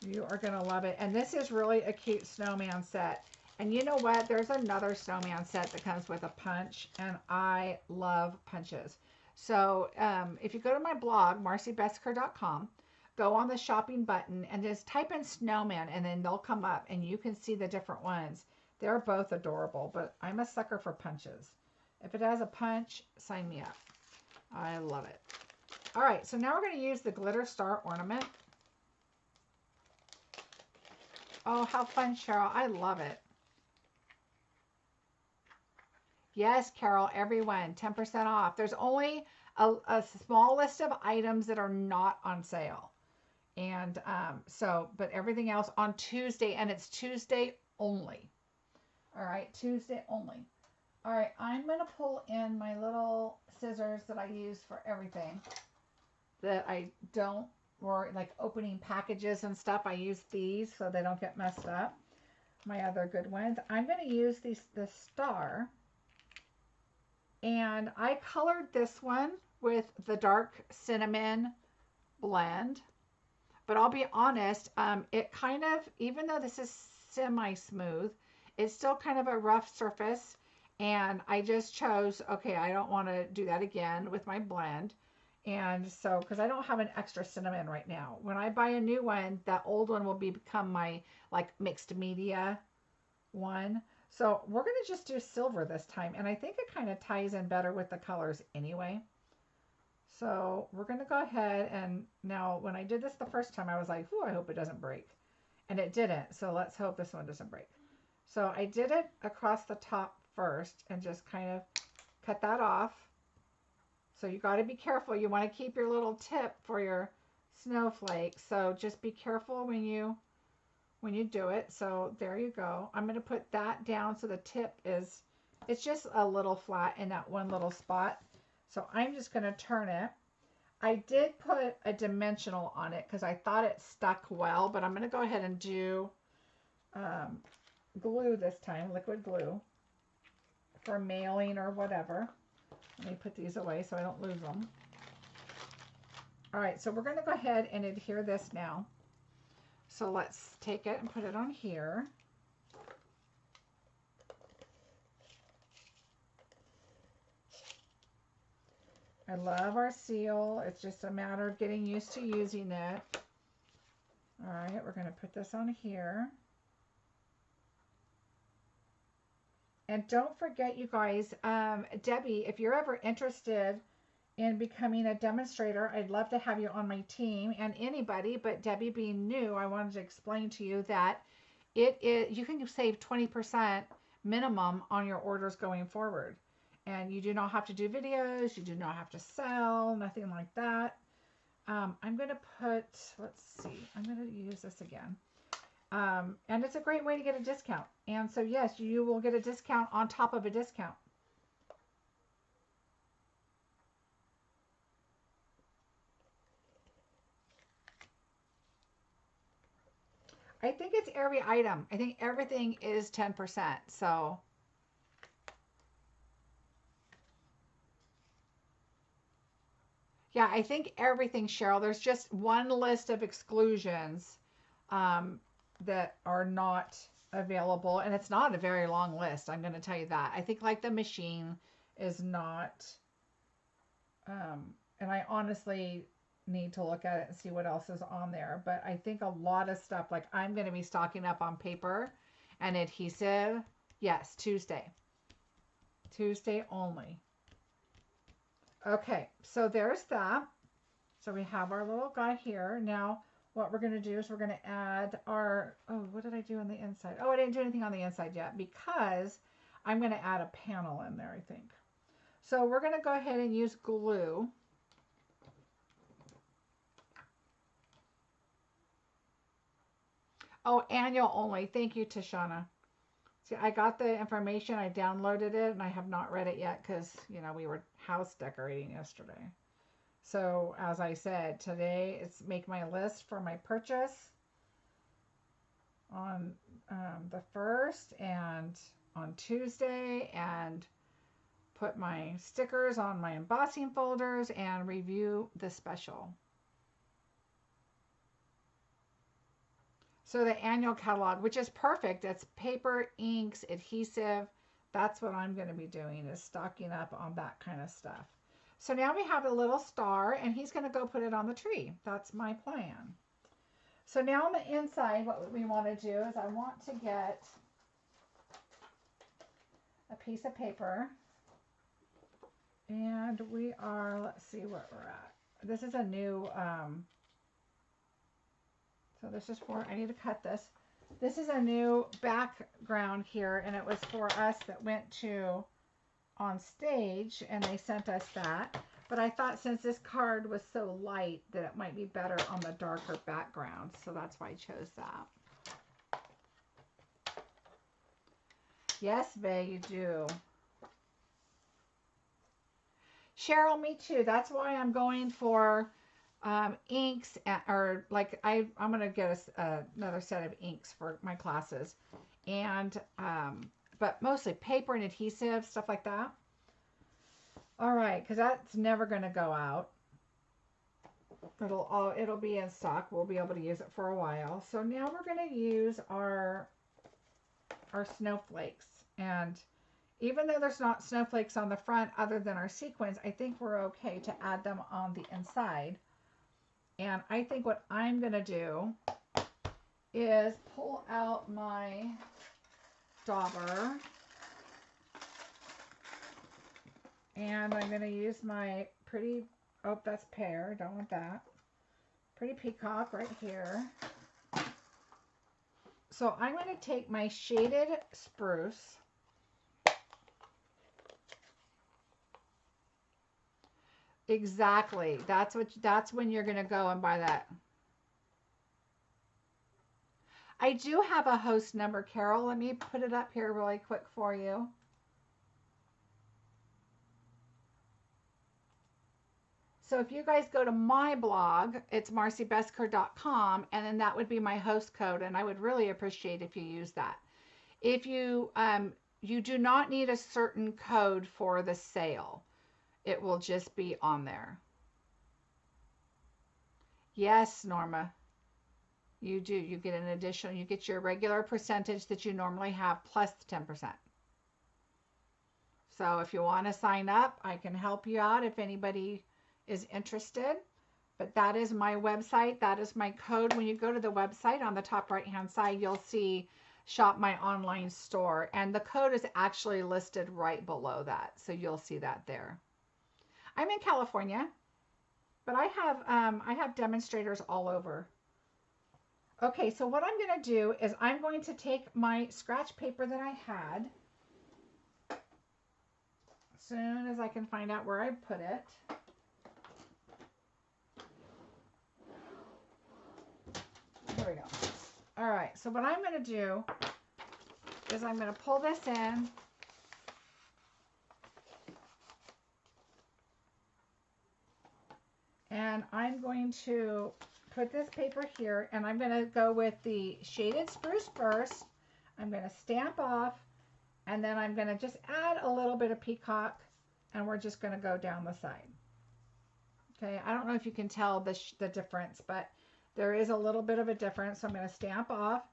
You are going to love it. And this is really a cute snowman set. And you know what? There's another snowman set that comes with a punch, and I love punches. So if you go to my blog, marciebeseckerdesigns, go on the shopping button and just type in snowman, and then they'll come up and you can see the different ones. They're both adorable, but I'm a sucker for punches. If it has a punch, sign me up. I love it. All right, so now we're going to use the glitter star ornament. Oh, how fun, Cheryl. I love it. Yes, Carol, everyone, 10% off. There's only a small list of items that are not on sale. And but everything else on Tuesday, and it's Tuesday only. All right, Tuesday only. All right, I'm going to pull in my little scissors that I use for everything that I don't worry, like opening packages and stuff. I use these so they don't get messed up. My other good ones. I'm going to use the star. And I colored this one with the dark cinnamon blend. But I'll be honest, it kind of, even though this is semi-smooth, it's still kind of a rough surface. And I just chose, okay, I don't want to do that again with my blend. And so, because I don't have an extra cinnamon right now. When I buy a new one, that old one will become my like mixed media one. So we're going to just do silver this time. And I think it kind of ties in better with the colors anyway. So we're going to go ahead, and now when I did this the first time, I was like, ooh, I hope it doesn't break. And it didn't. So let's hope this one doesn't break. So I did it across the top first and just kind of cut that off. So you got to be careful. You want to keep your little tip for your snowflake. So just be careful when you do it. So there you go. I'm going to put that down so the tip is, it's just a little flat in that one little spot. So I'm just going to turn it. I did put a dimensional on it because I thought it stuck well, but I'm going to go ahead and do glue this time, liquid glue, for mailing or whatever. Let me put these away so I don't lose them. All right, so we're going to go ahead and adhere this now. So let's take it and put it on here. I love our seal. It's just a matter of getting used to using it. All right, we're going to put this on here. And don't forget, you guys, Debbie, if you're ever interested in becoming a demonstrator, I'd love to have you on my team, and anybody, but Debbie being new, I wanted to explain to you that you can save 20% minimum on your orders going forward. And you do not have to do videos, you do not have to sell, nothing like that. I'm going to put, let's see, I'm going to use this again. And it's a great way to get a discount. And so, yes, you will get a discount on top of a discount. I think it's every item. I think everything is 10%. So, yeah, I think everything, Cheryl. There's just one list of exclusions um, that are not available, and it's not a very long list. I'm going to tell you that. I think like the machine is not, and I honestly need to look at it and see what else is on there. But I think a lot of stuff, like I'm going to be stocking up on paper and adhesive. Yes, Tuesday. Tuesday only. Okay, so there's that. So we have our little guy here. Now, what we're going to do is we're going to add our, oh, what did I do on the inside? Oh, I didn't do anything on the inside yet because I'm going to add a panel in there, I think. So we're going to go ahead and use glue. Oh, annual only. Thank you, Tashana. See, I got the information, I downloaded it, and I have not read it yet because, you know, we were house decorating yesterday. So, as I said, today it's make my list for my purchase on the 1st and on Tuesday, and put my stickers on my embossing folders and review the special. So the annual catalog, which is perfect. It's paper, inks, adhesive. That's what I'm going to be doing, is stocking up on that kind of stuff. So now we have a little star, and he's going to go put it on the tree. That's my plan. So now on the inside, what we want to do is I want to get a piece of paper. And we are, let's see where we're at. This is a new, so this is for, I need to cut this. This is a new background here, and it was for us that went to on stage, and they sent us that. But I thought since this card was so light that it might be better on the darker background, so that's why I chose that. Yes, Bay, you do. Cheryl, me too. That's why I'm going for inks, or like I'm going to get another set of inks for my classes. And, but mostly paper and adhesive, stuff like that. All right, because that's never going to go out. It'll be in stock. We'll be able to use it for a while. So now we're going to use our snowflakes. And even though there's not snowflakes on the front other than our sequins, I think we're okay to add them on the inside. And I think what I'm going to do is pull out my dauber. And I'm going to use my pretty, oh, that's pear. Don't want that. Pretty peacock right here. So I'm going to take my Shaded Spruce. Exactly. That's when you're going to go and buy that. I do have a host number, Carol. Let me put it up here really quick for you. So if you guys go to my blog, it's marciebeseckerdesigns.com, and then that would be my host code, and I would really appreciate if you use that. If you you do not need a certain code for the sale. It will just be on there. Yes, Norma. You do. You get an additional, you get your regular percentage that you normally have plus 10%. So if you want to sign up, I can help you out if anybody is interested. But that is my website. That is my code. When you go to the website, on the top right hand side, you'll see shop my online store. And the code is actually listed right below that. So you'll see that there. I'm in California, but I have demonstrators all over. Okay, so what I'm going to do is I'm going to take my scratch paper that I had, as soon as I can find out where I put it. All right, so what I'm going to do is I'm going to pull this in. And I'm going to put this paper here, and I'm going to go with the Shaded Spruce first. I'm going to stamp off, and then I'm going to just add a little bit of peacock, and we're just going to go down the side. Okay, I don't know if you can tell the difference, but there is a little bit of a difference. So I'm going to stamp off.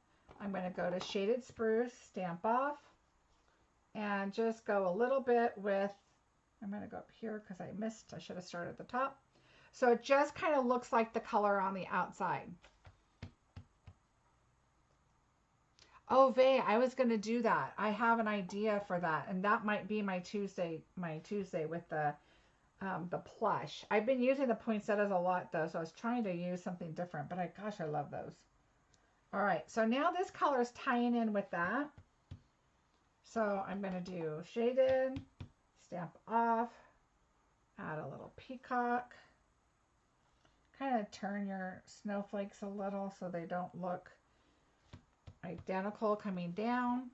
I'm going to go to Shaded Spruce, stamp off, and just go a little bit with, I'm going to go up here because I missed, I should have started at the top. So it just kind of looks like the color on the outside. Oh, Vay, I was going to do that. I have an idea for that, and that might be my Tuesday with the plush. I've been using the poinsettias a lot though, so I was trying to use something different, but gosh, I love those. All right, so now this color is tying in with that. So I'm going to do shaded, stamp off, add a little peacock. Kind of turn your snowflakes a little so they don't look identical coming down.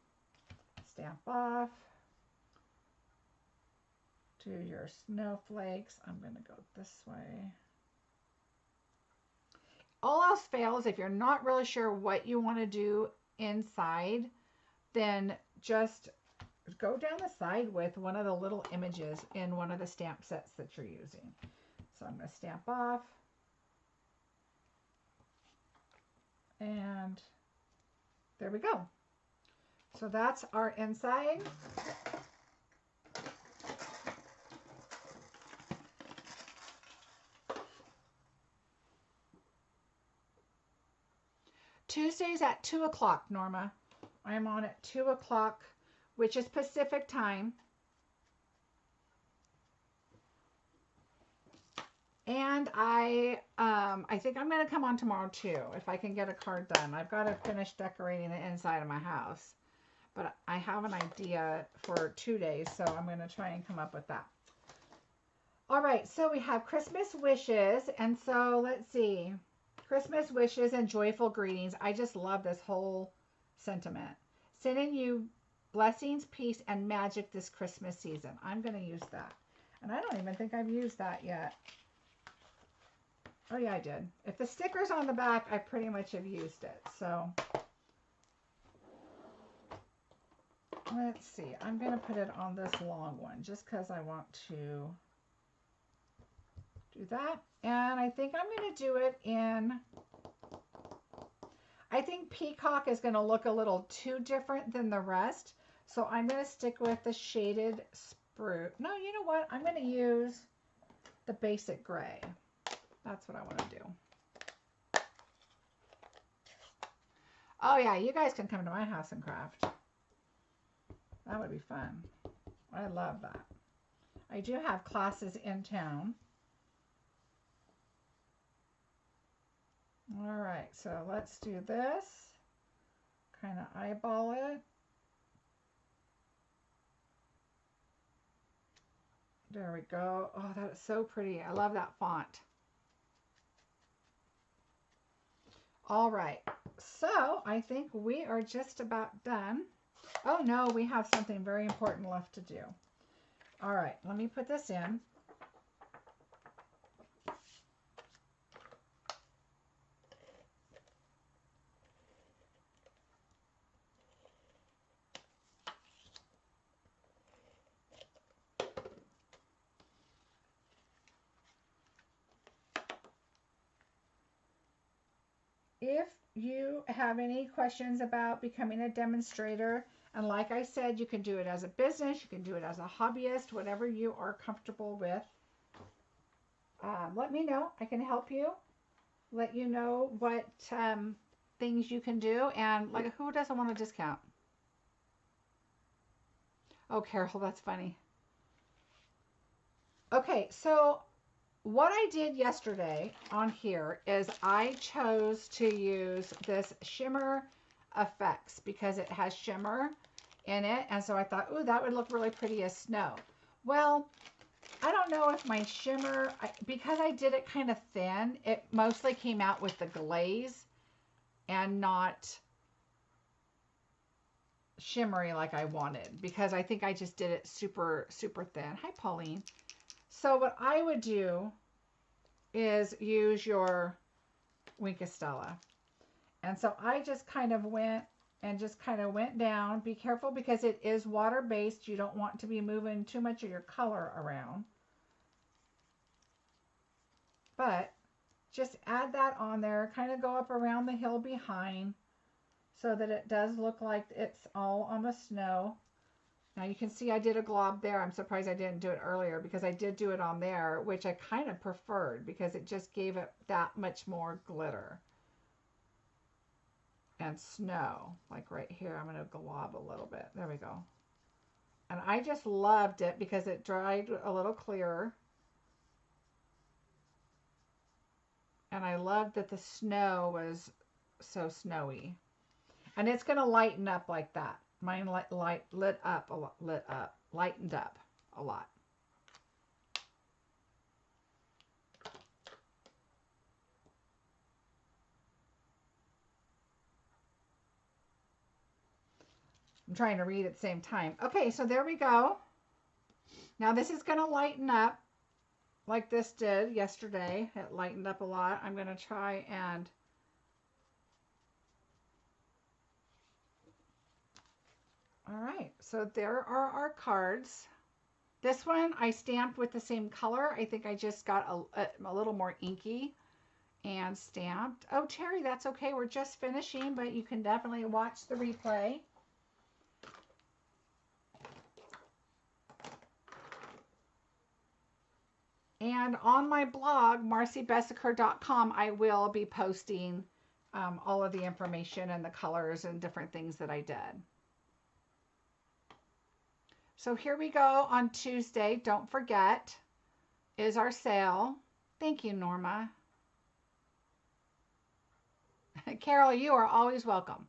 Stamp off. Do your snowflakes. I'm going to go this way. All else fails, if you're not really sure what you want to do inside, then just go down the side with one of the little images in one of the stamp sets that you're using. So I'm going to stamp off. And there we go. So that's our inside. Tuesdays at 2 o'clock, Norma. I'm on at 2 o'clock, which is Pacific time. And I think I'm going to come on tomorrow too, if I can get a card done. I've got to finish decorating the inside of my house. But I have an idea for 2 days, so I'm going to try and come up with that. All right, so we have Christmas wishes. And so let's see. Christmas wishes and joyful greetings. I just love this whole sentiment. Sending you blessings, peace, and magic this Christmas season. I'm going to use that. And I don't even think I've used that yet. Oh yeah, I did. If the sticker's on the back, I pretty much have used it. So let's see. I'm going to put it on this long one just because I want to do that. And I think I'm going to do it in, I think peacock is going to look a little too different than the rest. So I'm going to stick with the Shaded Spruce. No, you know what? I'm going to use the basic gray. That's what I want to do. Oh yeah, you guys can come to my house and craft. That would be fun. I love that. I do have classes in town. All right, so let's do this. Kind of eyeball it. There we go. Oh, that is so pretty. I love that font. All right, so I think we are just about done. Oh no, we have something very important left to do. All right, let me put this in. If you have any questions about becoming a demonstrator, and like I said, you can do it as a business, you can do it as a hobbyist, whatever you are comfortable with. Let me know. I can help you. Let you know what things you can do. And like, who doesn't want a discount? Oh, Carol, that's funny. Okay, so what I did yesterday on here is I chose to use this shimmer effects because it has shimmer in it. And so I thought, ooh, that would look really pretty as snow. Well, I don't know if my shimmer, because I did it kind of thin, it mostly came out with the glaze and not shimmery like I wanted, because I think I just did it super, super thin. Hi, Pauline. So what I would do is use your Wink Stella. And so I just kind of went down. Be careful because it is water-based. You don't want to be moving too much of your color around. But just add that on there. Kind of go up around the hill behind so that it does look like it's all on the snow. Now you can see I did a glob there. I'm surprised I didn't do it earlier because I did do it on there, which I kind of preferred because it just gave it that much more glitter. And snow, like right here, I'm going to glob a little bit. There we go. And I just loved it because it dried a little clearer. And I loved that the snow was so snowy. And it's going to lighten up like that. Mine lightened up a lot. I'm trying to read at the same time. Okay, so there we go. Now this is going to lighten up like this did yesterday. It lightened up a lot. I'm going to try and all right, so there are our cards. This one I stamped with the same color. I think I just got a little more inky and stamped. Oh, Terry, that's okay. We're just finishing, but you can definitely watch the replay. And on my blog, marciebeseckerdesigns.com, I will be posting all of the information and the colors and different things that I did. So here we go on Tuesday. Don't forget, is our sale. Thank you, Norma. Carol, you are always welcome.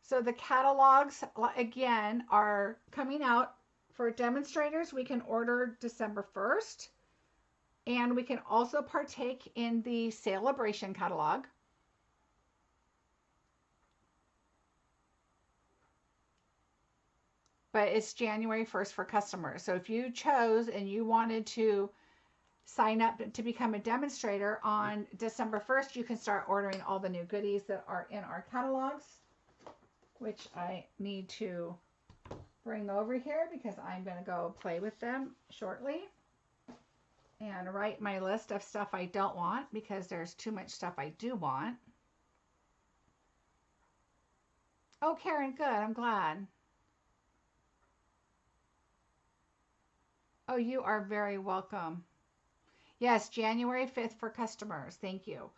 So the catalogs, again, are coming out for demonstrators. We can order December 1st. And we can also partake in the Celebration catalog. But it's January 1st for customers. So if you chose and you wanted to sign up to become a demonstrator on December 1st, you can start ordering all the new goodies that are in our catalogs, which I need to bring over here because I'm going to go play with them shortly and write my list of stuff I don't want because there's too much stuff I do want. Oh, Karen, good. I'm glad. Oh, you are very welcome. Yes, January 5th for customers. Thank you.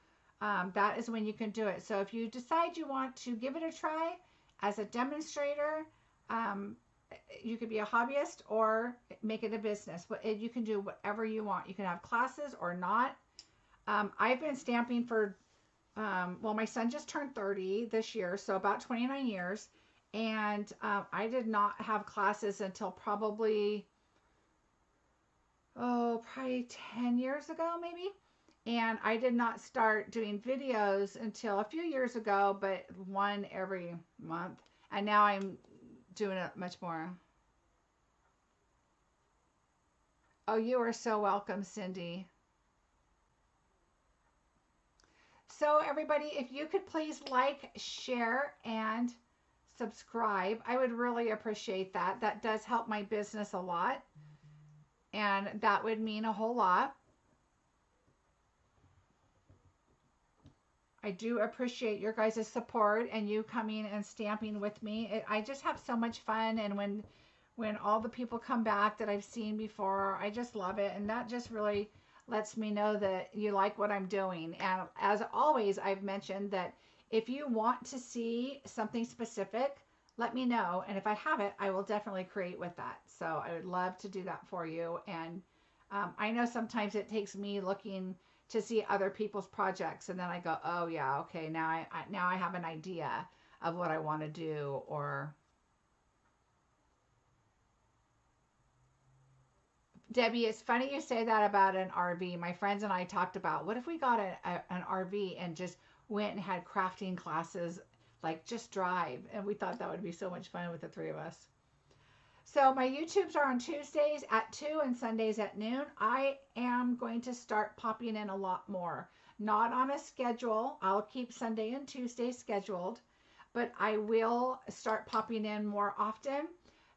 That is when you can do it. So if you decide you want to give it a try as a demonstrator, you could be a hobbyist or make it a business. But you can do whatever you want. You can have classes or not. I've been stamping for, well, my son just turned 30 this year, so about 29 years. And I did not have classes until probably 10 years ago, maybe. And I did not start doing videos until a few years ago, but one every month. And now I'm doing it much more. Oh, you are so welcome, Cindy. So everybody, if you could please like, share, and subscribe, I would really appreciate that. That does help my business a lot. And that would mean a whole lot. I do appreciate your guys' support and you coming and stamping with me. I just have so much fun. And when all the people come back that I've seen before, I just love it. And that just really lets me know that you like what I'm doing. And as always, I've mentioned that if you want to see something specific, let me know. And if I have it, I will definitely create with that. So I would love to do that for you. And I know sometimes it takes me looking to see other people's projects. And then I go, oh yeah, okay, now I have an idea of what I want to do. Or Debbie, it's funny you say that about an RV. My friends and I talked about what if we got an RV and just went and had crafting classes, like just drive. And we thought that would be so much fun with the three of us. So my YouTubes are on Tuesdays at 2 and Sundays at noon. I am going to start popping in a lot more. Not on a schedule. I'll keep Sunday and Tuesday scheduled, but I will start popping in more often.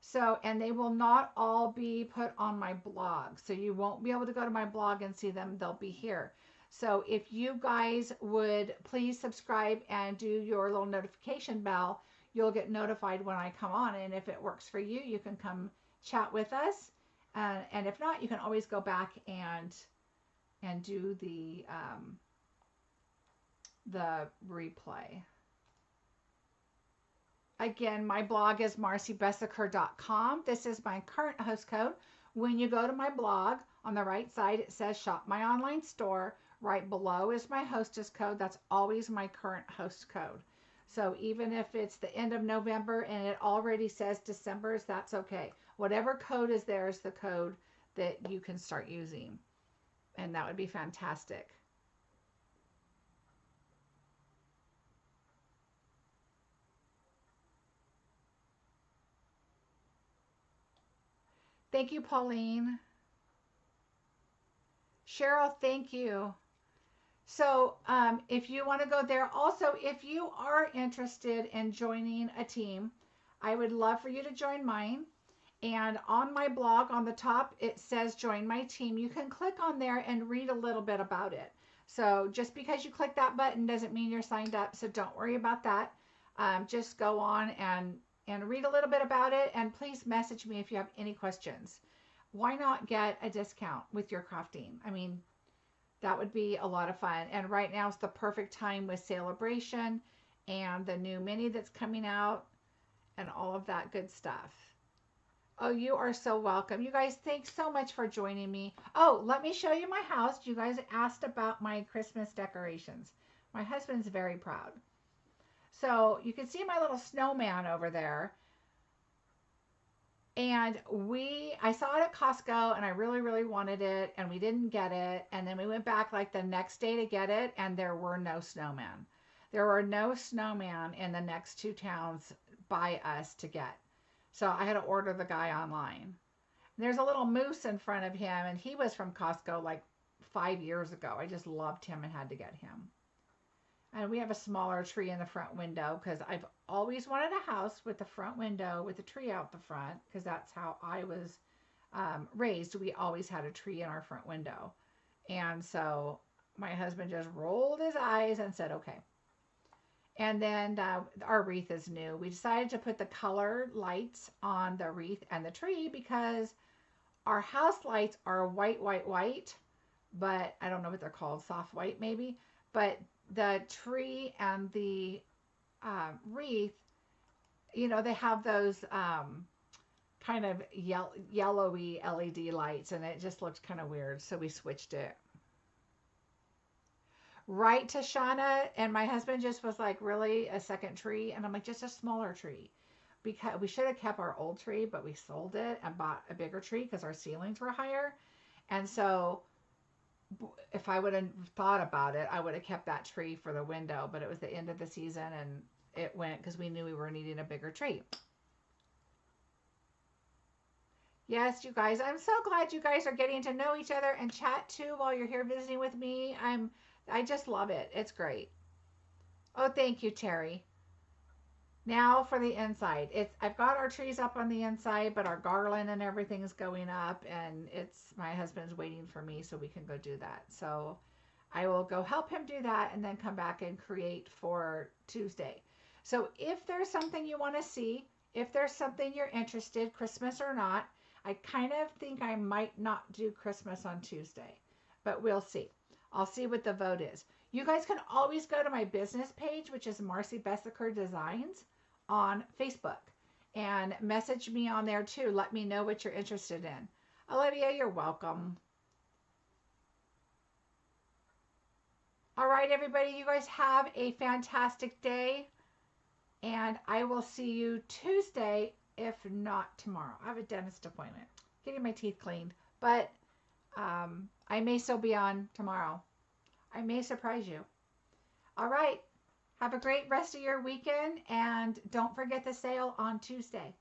So, and they will not all be put on my blog. So you won't be able to go to my blog and see them. They'll be here. So if you guys would please subscribe and do your little notification bell, you'll get notified when I come on. And if it works for you, you can come chat with us. And if not, you can always go back and do the replay. Again, my blog is marciebeseckerdesigns.com. This is my current host code. When you go to my blog, on the right side, it says Shop My Online Store. Right below is my hostess code. That's always my current host code. So even if it's the end of November and it already says December's, that's okay. Whatever code is there is the code that you can start using. And that would be fantastic. Thank you, Pauline. Cheryl, thank you. So if you want to go there, also, if you are interested in joining a team, I would love for you to join mine. And on my blog, on the top, it says join my team. You can click on there and read a little bit about it. So just because you click that button doesn't mean you're signed up. So don't worry about that. Just go on and read a little bit about it. And please message me if you have any questions. Why not get a discount with your crafting? I mean, that would be a lot of fun. And right now is the perfect time with Celebration and the new mini that's coming out and all of that good stuff. Oh, you are so welcome. You guys, thanks so much for joining me. Oh, let me show you my house. You guys asked about my Christmas decorations. My husband's very proud. So you can see my little snowman over there. And I saw it at Costco and I really, really wanted it and we didn't get it. And then we went back like the next day to get it and there were no snowmen. There were no snowman in the next two towns by us to get. So I had to order the guy online. And there's a little moose in front of him and he was from Costco like 5 years ago. I just loved him and had to get him. And we have a smaller tree in the front window because I've always wanted a house with the front window with a tree out the front because that's how I was raised. We always had a tree in our front window. And so my husband just rolled his eyes and said, okay. And then our wreath is new. We decided to put the colored lights on the wreath and the tree because our house lights are white, white, white. But I don't know what they're called, soft white maybe. But the tree and the wreath, you know, they have those kind of yellowy LED lights and it just looked kind of weird. So we switched it. Right, Tashana, and my husband just was like, really, a second tree? And I'm like, just a smaller tree. Because we should have kept our old tree, but we sold it and bought a bigger tree because our ceilings were higher. And so if I would have thought about it, I would have kept that tree for the window, but it was the end of the season and it went because we knew we were needing a bigger tree. Yes, you guys, I'm so glad you guys are getting to know each other and chat too while you're here visiting with me. I just love it. It's great. Oh, thank you, Terry. Now for the inside. I've got our trees up on the inside, but our garland and everything is going up and my husband's waiting for me so we can go do that. So I will go help him do that and then come back and create for Tuesday. So if there's something you want to see, if there's something you're interested, Christmas or not, I kind of think I might not do Christmas on Tuesday, but we'll see. I'll see what the vote is. You guys can always go to my business page, which is Marcie Besecker Designs on Facebook, and message me on there too. Let me know what you're interested in. Olivia, you're welcome. All right, everybody, you guys have a fantastic day, and I will see you Tuesday, if not tomorrow. I have a dentist appointment. Getting my teeth cleaned. but I may still be on tomorrow. I may surprise you. All right. Have a great rest of your weekend, and don't forget the sale on Tuesday.